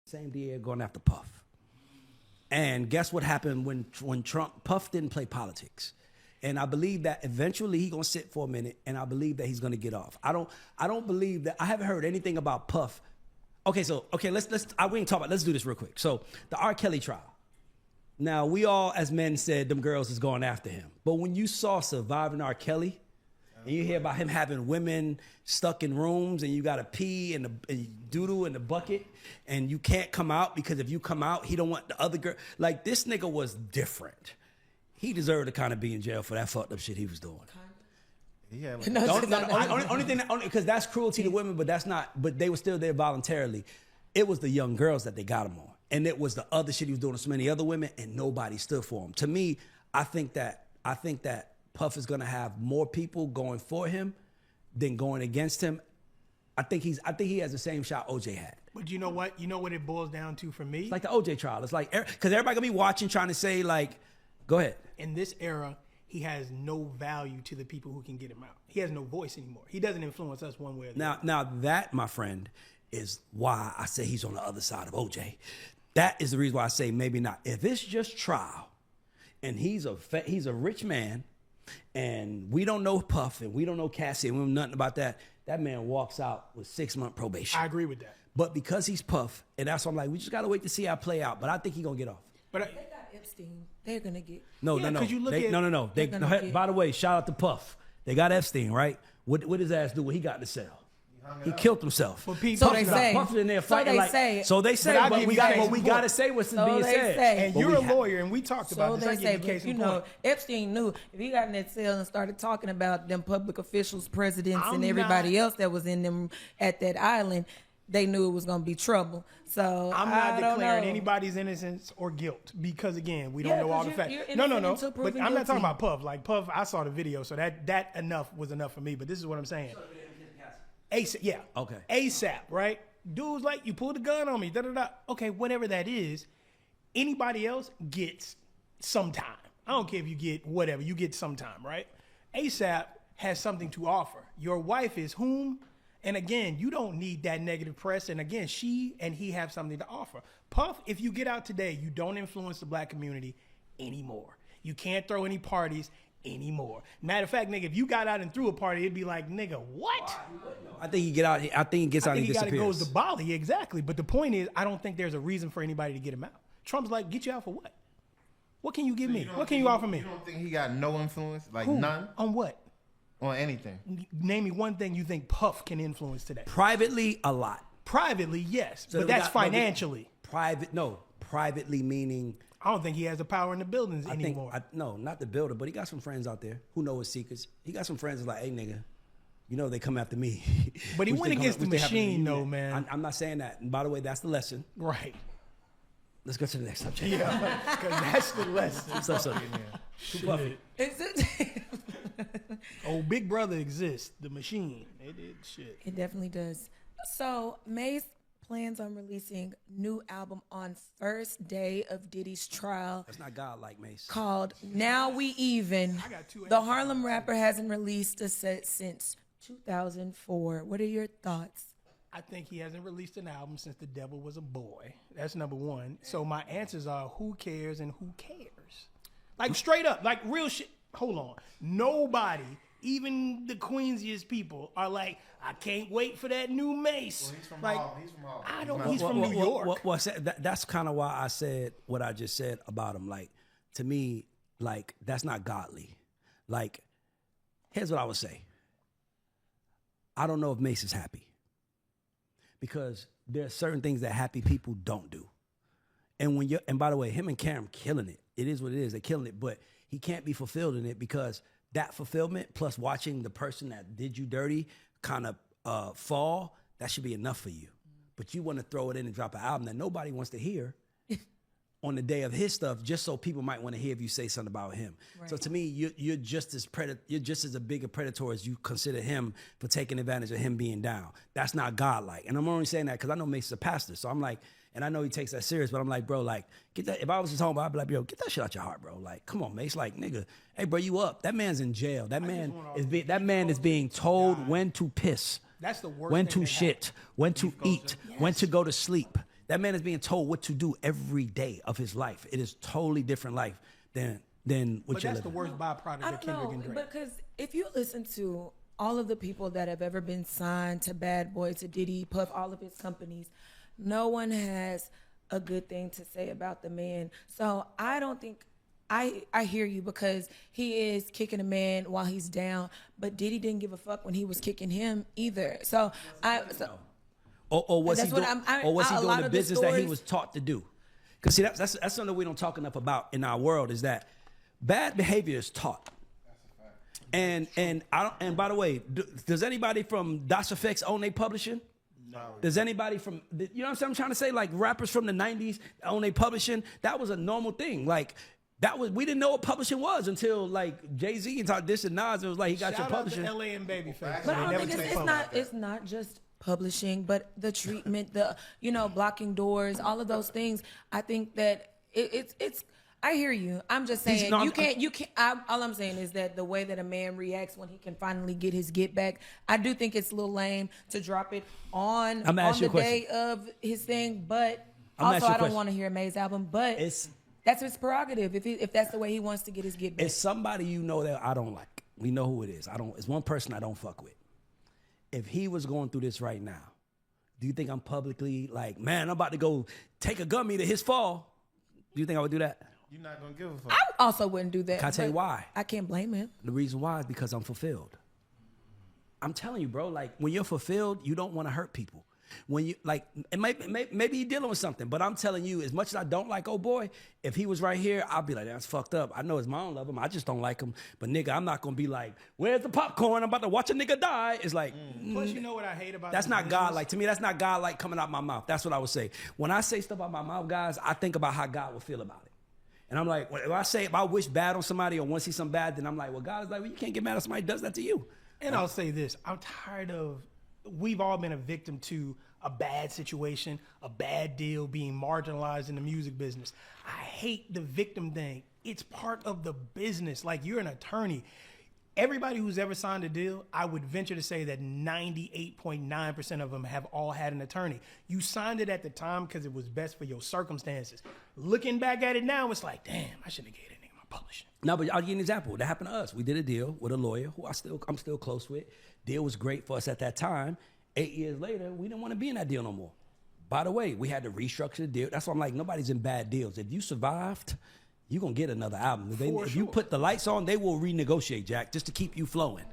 Same DA going after Puff. And guess what happened when Puff didn't play politics. And I believe that eventually he's gonna sit for a minute, and I believe that he's gonna get off. I don't believe that. I haven't heard anything about Puff. Okay, let's we ain't talk about. Let's do this real quick. So the R. Kelly trial. Now we all as men said them girls is going after him, but when you saw Surviving R. Kelly, and you hear about him having women stuck in rooms, and you gotta pee and doodle in the bucket, and you can't come out because if you come out, he don't want the other girl. Like, this nigga was different. He deserved to kind of be in jail for that fucked up shit he was doing. Yeah, only thing because that's cruelty to women, but that's not. But they were still there voluntarily. It was the young girls that they got him on, and it was the other shit he was doing to so many other women, and nobody stood for him. To me, I think that Puff is gonna have more people going for him than going against him. I think he has the same shot OJ had. But you know what? You know what it boils down to for me? It's like the OJ trial. It's like, because everybody gonna be watching, trying to say like, go ahead. In this era, he has no value to the people who can get him out. He has no voice anymore. He doesn't influence us one way or the other. Now that, my friend, is why I say he's on the other side of OJ. That is the reason why I say maybe not. If it's just trial, and he's a rich man, and we don't know Puff, and we don't know Cassie, and we know nothing about that, that man walks out with 6-month probation. I agree with that. But because he's Puff, and that's why I'm like, we just gotta wait to see how it play out. But I think he's gonna get off. But they got Epstein. They're gonna get. No. By the way, shout out to Puff. They got Epstein, right? What his ass do? What he got to sell? He killed himself. So they say. Puff in there fighting So they say. But we gotta say what's being said. And you're a lawyer, and we talked about this. So they say, but you know, Epstein knew if he got in that cell and started talking about them public officials, presidents, and everybody else that was in them at that island, they knew it was going to be trouble. So I'm not declaring anybody's innocence or guilt because, again, we don't know all the facts. No. But I'm not talking about Puff. Like, Puff, I saw the video, so that enough was enough for me. But this is what I'm saying. ASAP, yeah. Okay. ASAP, right? Dude's like, you pulled a gun on me, da-da-da. Okay, whatever that is, anybody else gets some time. I don't care if you get whatever. You get some time, right? ASAP has something to offer. Your wife is whom? And again, you don't need that negative press. And again, she and he have something to offer. Puff, if you get out today, you don't influence the black community anymore. You can't throw any parties anymore. Matter of fact, nigga, if you got out and threw a party, it'd be like, nigga, what? I think he get out. I think he gets out and he disappears. He goes to Bali, exactly. But the point is, I don't think there's a reason for anybody to get him out. Trump's like, get you out for what? What can you give me? What can you offer me? You don't think he got no influence? Like Who? None? On what? On anything. Name me one thing you think Puff can influence today. Privately, a lot. Privately, yes. So but that's financially. Privately meaning... I don't think he has the power in the buildings anymore. No, not the builder, but he got some friends out there who know his secrets. He got some friends that's like, hey, nigga, you know they come after me. But he went against the machine, though, man. I'm not saying that. And by the way, that's the lesson. Right. Let's go to the next subject. Yeah, because that's the lesson. Too puffy. Oh, Big Brother exists. The machine. It did shit. It definitely does. So, Mase plans on releasing new album on first day of Diddy's trial. That's not God-like, Mase. Called Now We Even. The Harlem rapper hasn't released a set since 2004. What are your thoughts? I think he hasn't released an album since The Devil Was a Boy. That's number one. So my answers are who cares and who cares? Like straight up, like real shit. Hold on. Nobody, even the Queensiest people, are like, I can't wait for that new Mase. Well, he's from like, Harlem. He's from New York. That's kind of why I said what I just said about him. Like, to me, like, that's not godly. Like, here's what I would say. I don't know if Mase is happy. Because there are certain things that happy people don't do. And by the way, him and Cam killing it. It is what it is. They're killing it. But he can't be fulfilled in it because that fulfillment plus watching the person that did you dirty kind of fall, that should be enough for you. But you want to throw it in and drop an album that nobody wants to hear on the day of his stuff just so people might want to hear if you say something about him. Right. So to me, you're just as a big a predator as you consider him for taking advantage of him being down. That's not godlike. And I'm only saying that because I know Mase is a pastor. So I'm like, and I know he takes that serious, but I'm like, bro, like, get that. If I was his homeboy, I'd be like, bro, get that shit out your heart, bro. Like, come on, Mase. Like, nigga, hey, bro, you up. That man's in jail. That man is being told when to piss. That's the worst. When to shit, when to eat, when to go to sleep. That man is being told what to do every day of his life. It is totally different life than what But you're that's the living. worst byproduct I of don't Kendrick know, and Drake. because if you listen to all of the people that have ever been signed to Bad Boy, to Diddy, Puff, all of his companies, no one has a good thing to say about the man. So I don't think, I hear you, because he is kicking a man while he's down, but Diddy didn't give a fuck when he was kicking him either. So Or was he That's what doing, I'm- or was a he doing lot the of the business that he stories- was taught to do? Because see, that's something we don't talk enough about in our world, is that bad behavior is taught. And by the way, does anybody from Das EFX own their publishing? No. Does anybody from, you know what I'm trying to say? Like rappers from the 90s own their publishing? That was a normal thing. Like, we didn't know what publishing was until like Jay-Z and talked this and Nas. It was like, he got your publishing. Shout out to LA and Babyface. But I don't think it's not just publishing, but the treatment, the blocking doors, all of those things. I think that it's. I hear you. I'm just saying you can't. All I'm saying is that the way that a man reacts when he can finally get his get back, I do think it's a little lame to drop it on the day of his thing. But also, I don't want to hear a Mase album. But that's his prerogative if that's the way he wants to get his get back. It's somebody that I don't like. We know who it is. It's one person I don't fuck with. If he was going through this right now, do you think I'm publicly like, man, I'm about to go take a gummy to his fall? Do you think I would do that? You're not gonna give a fuck. I also wouldn't do that. Can I tell you why? I can't blame him. The reason why is because I'm fulfilled. I'm telling you, bro, like when you're fulfilled, you don't want to hurt people. When you like, maybe you're dealing with something, but I'm telling you, as much as I don't like old boy, if he was right here, I'll be like, that's fucked up. I know his mom love him. I just don't like him. But nigga, I'm not gonna be like, where's the popcorn? I'm about to watch a nigga die. It's like, Plus, you know what I hate about that's this not business? God like. To me, that's not God like coming out my mouth. That's what I would say. When I say stuff out my mouth, guys, I think about how God would feel about it. And I'm like, if I wish bad on somebody or want to see some bad, then I'm like, well, God is like, well, you can't get mad if somebody does that to you. And I'll say this, I'm tired of, we've all been a victim to a bad situation, a bad deal, being marginalized in the music business. I hate the victim thing. It's part of the business. Like, you're an attorney. Everybody who's ever signed a deal, I would venture to say that 98.9% of them have all had an attorney. You signed it at the time because it was best for your circumstances. Looking back at it now, it's like, damn, I shouldn't have gave that nigga my publishing. No, but I'll give you an example. That happened to us. We did a deal with a lawyer who I'm still close with. Deal was great for us at that time. 8 years later, we didn't want to be in that deal no more. By the way, we had to restructure the deal. That's why I'm like, nobody's in bad deals. If you survived, you're going to get another album. If you put the lights on, they will renegotiate, Jack, just to keep you flowing.